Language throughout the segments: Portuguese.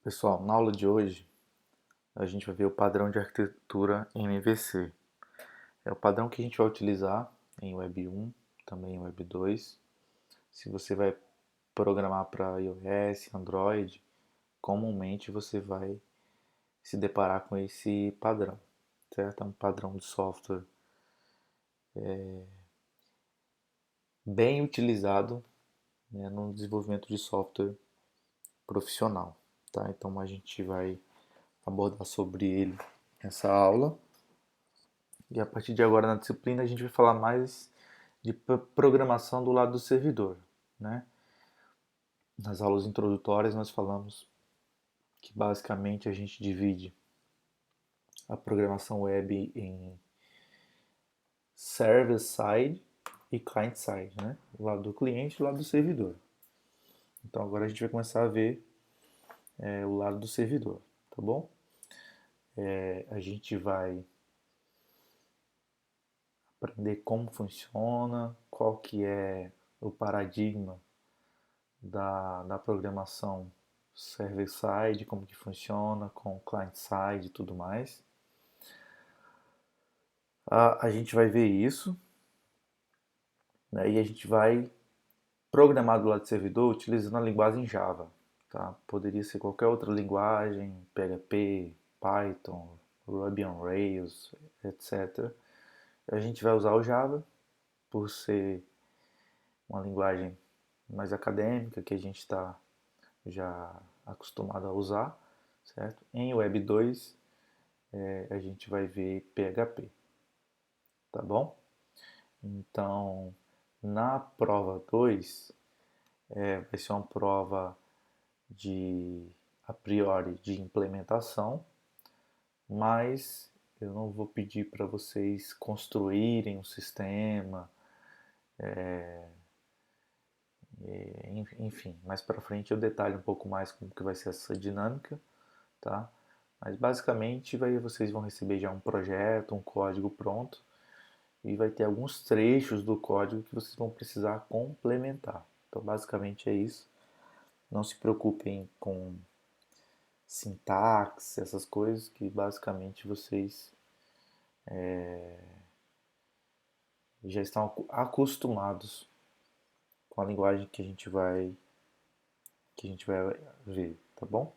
Pessoal, na aula de hoje a gente vai ver o padrão de arquitetura MVC. É o padrão que a gente vai utilizar em Web 1, também em Web 2. Se você vai programar para iOS, Android, comumente você vai se deparar com esse padrão, certo? É um padrão de software bem utilizado, né, no desenvolvimento de software profissional, tá? Então a gente vai abordar sobre ele nessa aula. E a partir de agora na disciplina a gente vai falar mais de programação do lado do servidor, né? Nas aulas introdutórias nós falamos que basicamente a gente divide a programação web em server side e client side, né? O lado do cliente e o lado do servidor. Então agora a gente vai começar a ver o lado do servidor, tá bom? A gente vai aprender como funciona, qual que é o paradigma da programação server-side, como que funciona, com client-side e tudo mais. A gente vai ver isso, né, e a gente vai programar do lado do servidor utilizando a linguagem Java. Tá? Poderia ser qualquer outra linguagem, PHP, Python, Ruby on Rails, etc. A gente vai usar o Java por ser uma linguagem mais acadêmica que a gente está já acostumado a usar, certo? Em Web 2 a gente vai ver PHP, tá bom? Então, na prova 2 vai ser uma prova de, a priori, de implementação, mas eu não vou pedir para vocês construírem um sistema, enfim, mais para frente eu detalho um pouco mais como que vai ser essa dinâmica, tá? Mas basicamente vocês vão receber já um projeto, um código pronto e vai ter alguns trechos do código que vocês vão precisar complementar. Então basicamente é isso. Não se preocupem com sintaxe, essas coisas que basicamente vocês já estão acostumados com a linguagem que a gente vai ver, tá bom?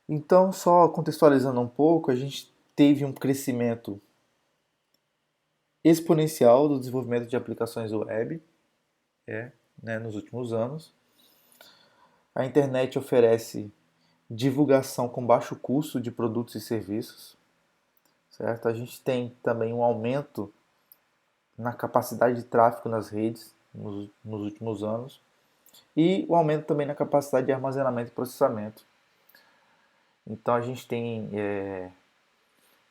Então, só contextualizando um pouco, a gente teve um crescimento exponencial do desenvolvimento de aplicações web, né, nos últimos anos. A internet oferece divulgação com baixo custo de produtos e serviços, certo? A gente tem também um aumento na capacidade de tráfego nas redes nos últimos anos e o aumento também na capacidade de armazenamento e processamento. Então a gente tem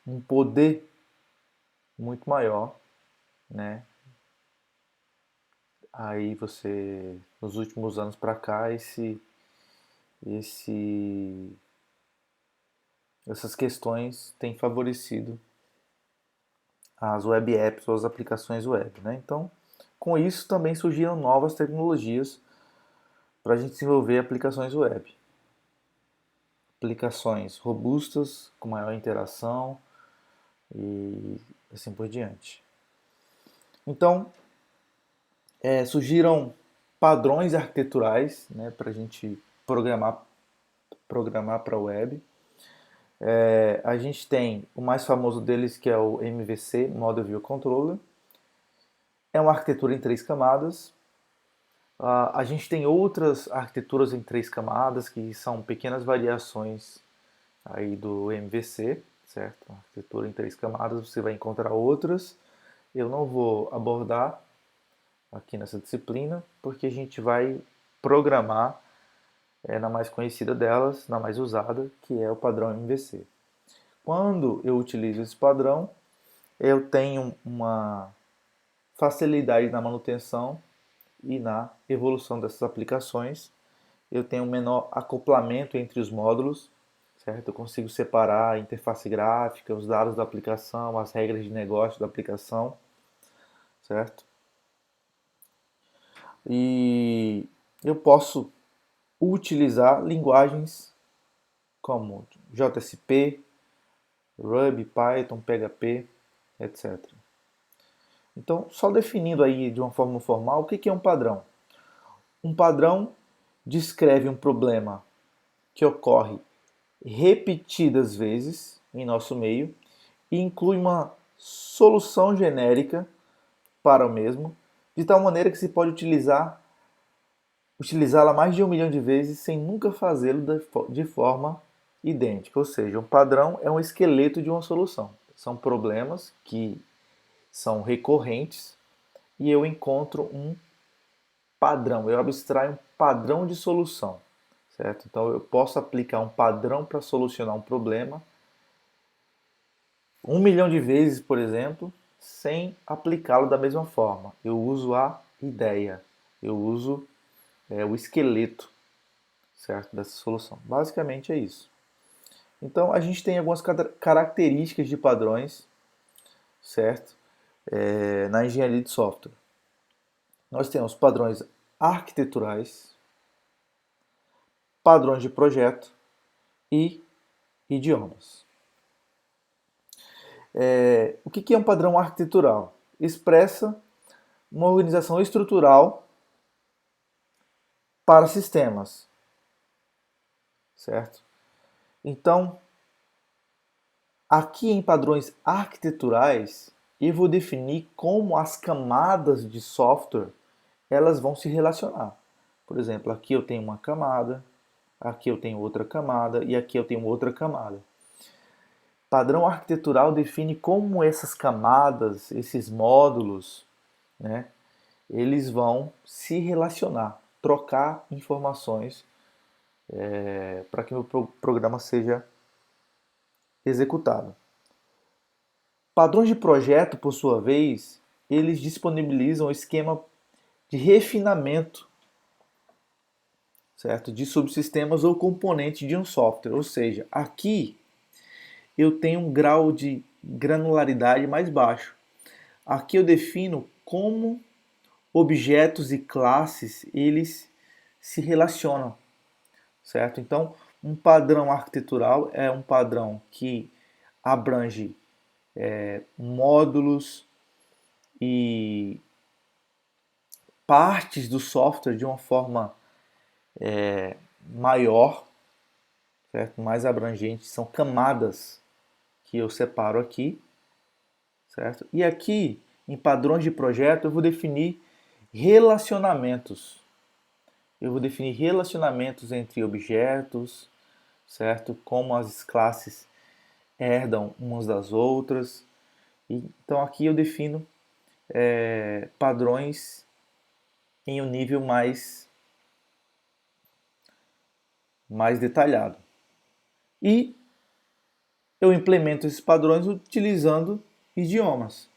um poder muito maior, né? Aí nos últimos anos para cá, esse, essas questões têm favorecido as web apps ou as aplicações web, né? Então, com isso também surgiram novas tecnologias para a gente desenvolver aplicações web. Aplicações robustas, com maior interação e assim por diante. Então, surgiram padrões arquiteturais, né, para a gente programar para a web. A gente tem o mais famoso deles, que é o MVC, Model View Controller. É uma arquitetura em 3 camadas. A gente tem outras arquiteturas em 3 camadas, que são pequenas variações aí do MVC, certo? Arquitetura em 3 camadas, você vai encontrar outras. Eu não vou abordar aqui nessa disciplina, porque a gente vai programar na mais conhecida delas, na mais usada, que é o padrão MVC. Quando eu utilizo esse padrão, eu tenho uma facilidade na manutenção e na evolução dessas aplicações. Eu tenho um menor acoplamento entre os módulos, certo? Eu consigo separar a interface gráfica, os dados da aplicação, as regras de negócio da aplicação, certo? E eu posso utilizar linguagens como JSP, Ruby, Python, PHP, etc. Então, só definindo aí de uma forma formal, o que é um padrão? Um padrão descreve um problema que ocorre repetidas vezes em nosso meio e inclui uma solução genérica para o mesmo, de tal maneira que se pode utilizá-la mais de 1 milhão de vezes sem nunca fazê-lo de forma idêntica. Ou seja, um padrão é um esqueleto de uma solução. São problemas que são recorrentes e eu encontro um padrão, eu abstraio um padrão de solução, certo? Então eu posso aplicar um padrão para solucionar um problema 1 milhão de vezes, por exemplo, sem aplicá-lo da mesma forma. Eu uso a ideia, eu uso o esqueleto, certo, dessa solução. Basicamente é isso. Então a gente tem algumas características de padrões, certo, na engenharia de software. Nós temos padrões arquiteturais, padrões de projeto e idiomas. O que é um padrão arquitetural? Expressa uma organização estrutural para sistemas, certo? Então, aqui em padrões arquiteturais, eu vou definir como as camadas de software elas vão se relacionar. Por exemplo, aqui eu tenho uma camada, aqui eu tenho outra camada e aqui eu tenho outra camada. Padrão arquitetural define como essas camadas, esses módulos, né, eles vão se relacionar, trocar informações para que o meu programa seja executado. Padrões de projeto, por sua vez, eles disponibilizam o esquema de refinamento, certo, de subsistemas ou componentes de um software. Ou seja, aqui eu tenho um grau de granularidade mais baixo. Aqui eu defino como objetos e classes eles se relacionam, certo? Então, um padrão arquitetural é um padrão que abrange módulos e partes do software de uma forma maior, certo? Mais abrangente, são camadas que eu separo aqui, certo? E aqui, em padrões de projeto, eu vou definir relacionamentos. Eu vou definir relacionamentos entre objetos, certo? Como as classes herdam umas das outras. Então aqui eu defino padrões em um nível mais detalhado. E eu implemento esses padrões utilizando idiomas,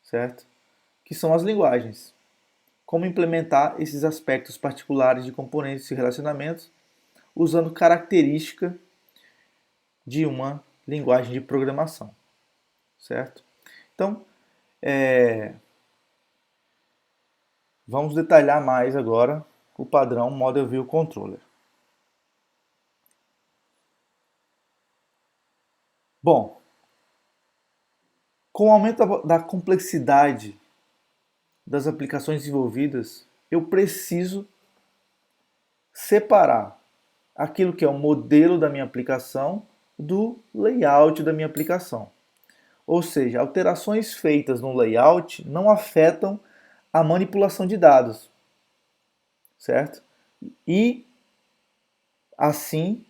certo? Que são as linguagens. Como implementar esses aspectos particulares de componentes e relacionamentos usando característica de uma linguagem de programação, certo? Então, vamos detalhar mais agora o padrão Model View Controller. Bom, com o aumento da complexidade das aplicações desenvolvidas, eu preciso separar aquilo que é o modelo da minha aplicação do layout da minha aplicação. Ou seja, alterações feitas no layout não afetam a manipulação de dados, certo? E assim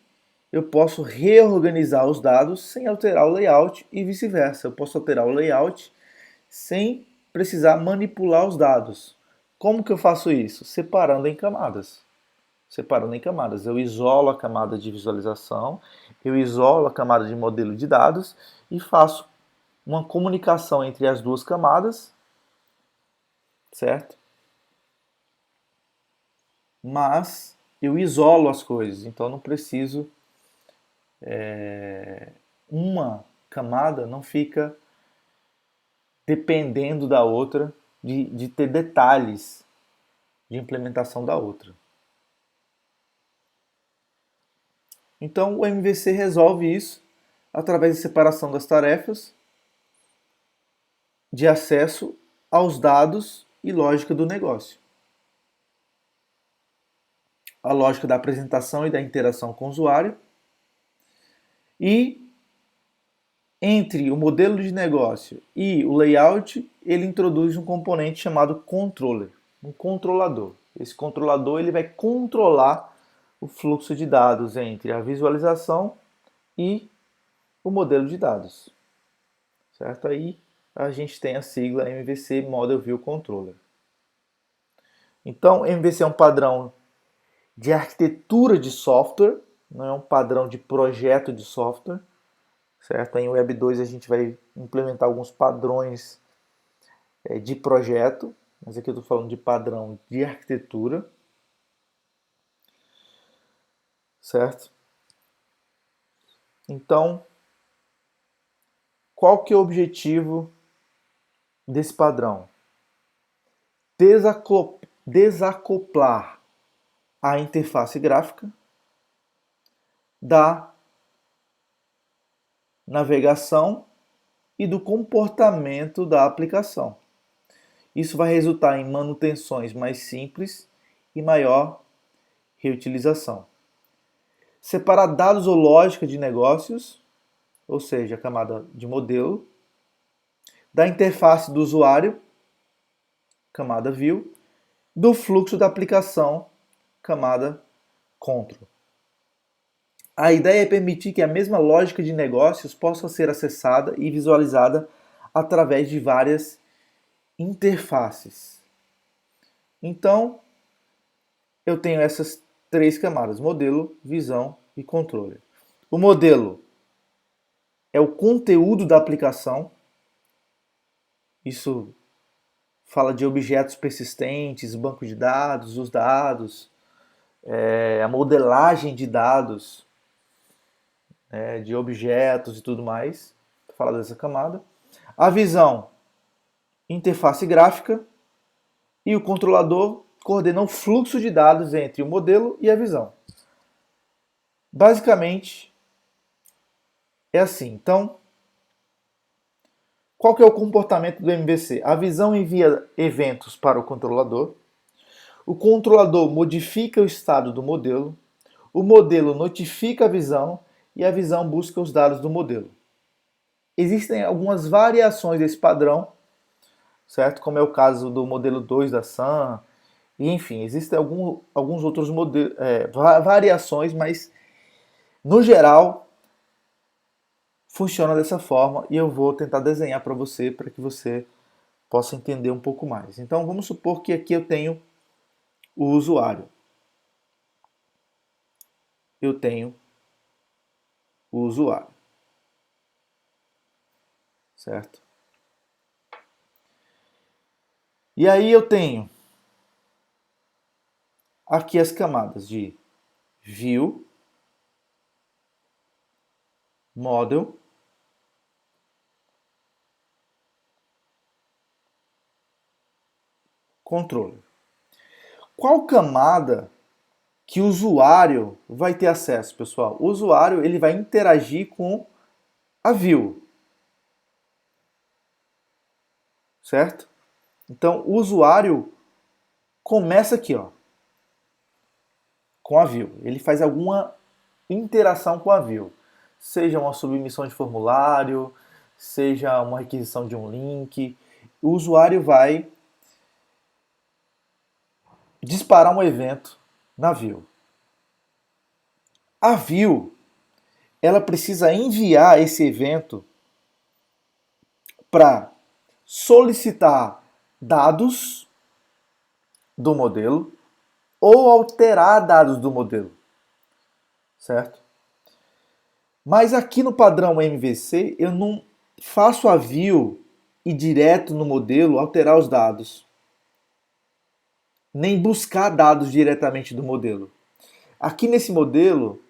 eu posso reorganizar os dados sem alterar o layout e vice-versa. Eu posso alterar o layout sem precisar manipular os dados. Como que eu faço isso? Separando em camadas. Separando em camadas. Eu isolo a camada de visualização, eu isolo a camada de modelo de dados e faço uma comunicação entre as duas camadas, certo? Mas eu isolo as coisas, então não preciso. Uma camada não fica dependendo da outra, de ter detalhes de implementação da outra. Então o MVC resolve isso através de separação das tarefas, de acesso aos dados e lógica do negócio. A lógica da apresentação e da interação com o usuário. E entre o modelo de negócio e o layout, ele introduz um componente chamado controller, um controlador. Esse controlador ele vai controlar o fluxo de dados entre a visualização e o modelo de dados. Certo? Aí a gente tem a sigla MVC, Model View Controller. Então, MVC é um padrão de arquitetura de software, não é um padrão de projeto de software. Certo? Em Web 2 a gente vai implementar alguns padrões de projeto, mas aqui eu estou falando de padrão de arquitetura. Certo? Então, qual que é o objetivo desse padrão? Desacoplar a interface gráfica da navegação e do comportamento da aplicação. Isso vai resultar em manutenções mais simples e maior reutilização. Separar dados ou lógica de negócios, ou seja, a camada de modelo, da interface do usuário, camada view, do fluxo da aplicação, camada control. A ideia é permitir que a mesma lógica de negócios possa ser acessada e visualizada através de várias interfaces. Então, eu tenho essas três camadas: modelo, visão e controle. O modelo é o conteúdo da aplicação. Isso fala de objetos persistentes, banco de dados, os dados, a modelagem de dados, de objetos e tudo mais. Fala dessa camada. A visão, interface gráfica, e o controlador coordena o fluxo de dados entre o modelo e a visão. Basicamente, é assim. Então, qual que é o comportamento do MVC? A visão envia eventos para o controlador modifica o estado do modelo, o modelo notifica a visão busca os dados do modelo. Existem algumas variações desse padrão, certo? Como é o caso do modelo 2 da SAM, e enfim, existem alguns outros modelos, variações, mas no geral funciona dessa forma e eu vou tentar desenhar para você que você possa entender um pouco mais. Então vamos supor que aqui eu tenho o usuário. Eu tenho o usuário. Certo? E aí eu tenho aqui as camadas de view, model, controller. Qual camada que o usuário vai ter acesso, pessoal? O usuário ele vai interagir com a view. Certo? Então, o usuário começa aqui, ó, com a view. Ele faz alguma interação com a view. Seja uma submissão de formulário, seja uma requisição de um link. O usuário vai disparar um evento na view. A view, ela precisa enviar esse evento para solicitar dados do modelo ou alterar dados do modelo, certo? Mas aqui no padrão MVC eu não faço a view e direto no modelo alterar os dados, nem buscar dados diretamente do modelo. Aqui nesse modelo,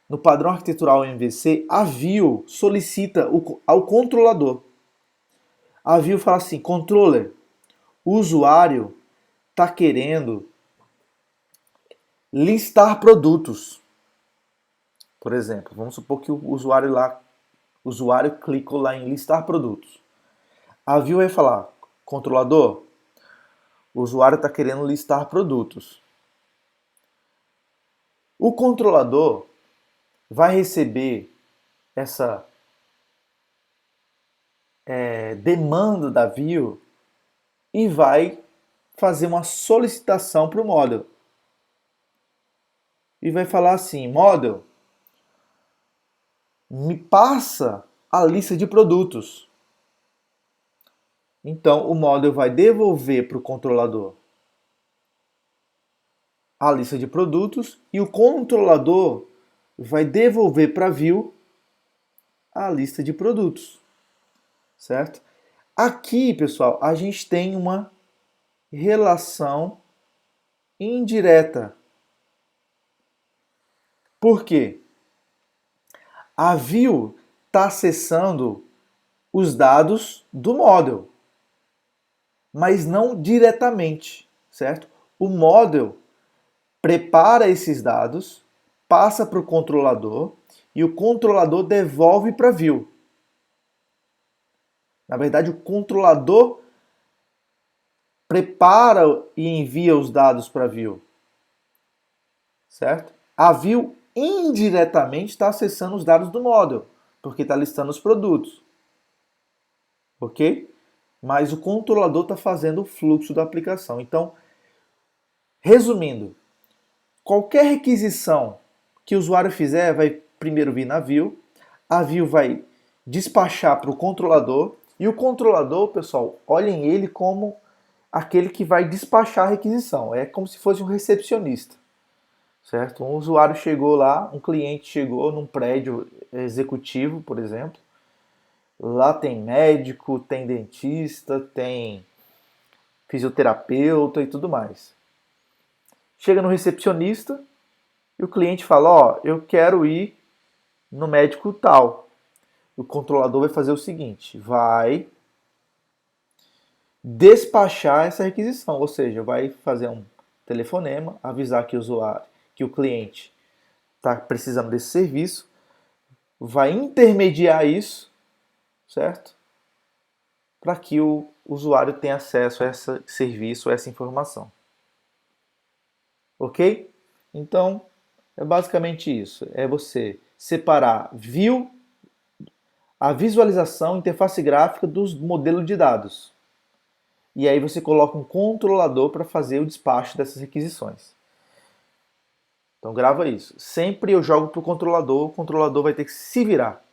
no padrão arquitetural MVC, a view solicita ao controlador. A view fala assim: controller, o usuário está querendo listar produtos. Por exemplo, vamos supor que o usuário clicou lá em listar produtos. A view vai falar, controlador, o usuário está querendo listar produtos. O controlador vai receber essa demanda da view e vai fazer uma solicitação para o model. E vai falar assim, model, me passa a lista de produtos. Então o model vai devolver para o controlador a lista de produtos e o controlador vai devolver para a view a lista de produtos, certo? Aqui, pessoal, a gente tem uma relação indireta. Por quê? A view está acessando os dados do model, mas não diretamente, certo? O model prepara esses dados, passa para o controlador e o controlador devolve para a view. Na verdade, o controlador prepara e envia os dados para a view, certo? A view indiretamente está acessando os dados do model, porque está listando os produtos, ok? Mas o controlador está fazendo o fluxo da aplicação. Então, resumindo, qualquer requisição que o usuário fizer vai primeiro vir na view, a view vai despachar para o controlador, e o controlador, pessoal, olhem ele como aquele que vai despachar a requisição. É como se fosse um recepcionista, certo? Um usuário chegou lá, um cliente chegou num prédio executivo, por exemplo. Lá tem médico, tem dentista, tem fisioterapeuta e tudo mais. Chega no recepcionista e o cliente fala, ó, eu quero ir no médico tal. O controlador vai fazer o seguinte, vai despachar essa requisição, ou seja, vai fazer um telefonema, avisar que o usuário, que o cliente está precisando desse serviço, vai intermediar isso, certo? Para que o usuário tenha acesso a esse serviço, a essa informação. Ok? Então, é basicamente isso. É você separar view, a visualização, interface gráfica dos modelos de dados. E aí você coloca um controlador para fazer o despacho dessas requisições. Então grava isso. Sempre eu jogo para o controlador vai ter que se virar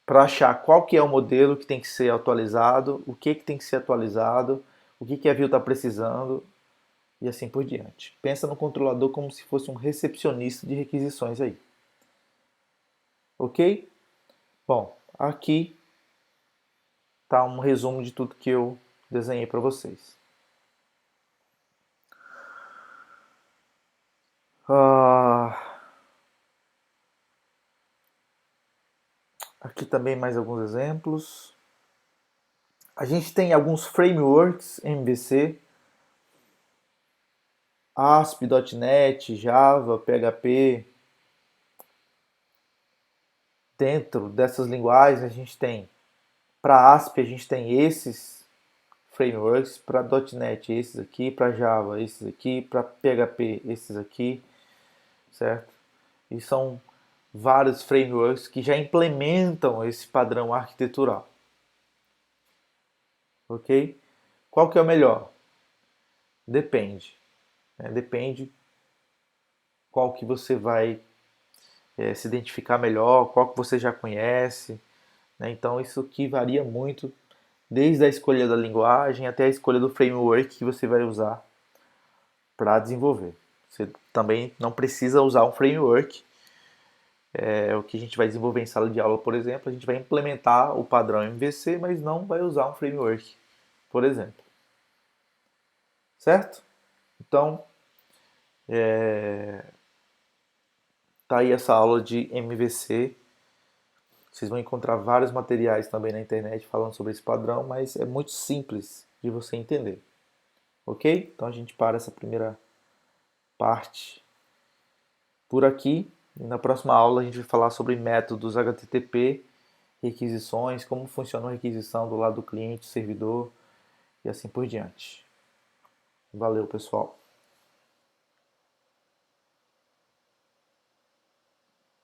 para achar qual que é o modelo que tem que ser atualizado, o que tem que ser atualizado, o que a view está precisando e assim por diante. Pensa no controlador como se fosse um recepcionista de requisições aí. Ok? Bom, aqui está um resumo de tudo que eu desenhei para vocês. Aqui também mais alguns exemplos. A gente tem alguns frameworks MVC, ASP, .NET, Java, PHP. Dentro dessas linguagens a gente tem, para ASP a gente tem esses frameworks, para .NET esses aqui, para Java esses aqui, para PHP esses aqui, certo? E são vários frameworks que já implementam esse padrão arquitetural. Ok? Qual que é o melhor? Depende. Depende qual que você vai se identificar melhor, qual que você já conhece. Né? Então isso aqui varia muito, desde a escolha da linguagem até a escolha do framework que você vai usar para desenvolver. Você também não precisa usar um framework. É o que a gente vai desenvolver em sala de aula, por exemplo, a gente vai implementar o padrão MVC, mas não vai usar um framework, por exemplo. Certo? Então, tá aí essa aula de MVC. Vocês vão encontrar vários materiais também na internet falando sobre esse padrão, mas é muito simples de você entender. Ok? Então a gente para essa primeira parte por aqui E na próxima aula a gente vai falar sobre métodos HTTP, requisições, como funciona a requisição do lado do cliente, servidor e assim por diante. Valeu, pessoal!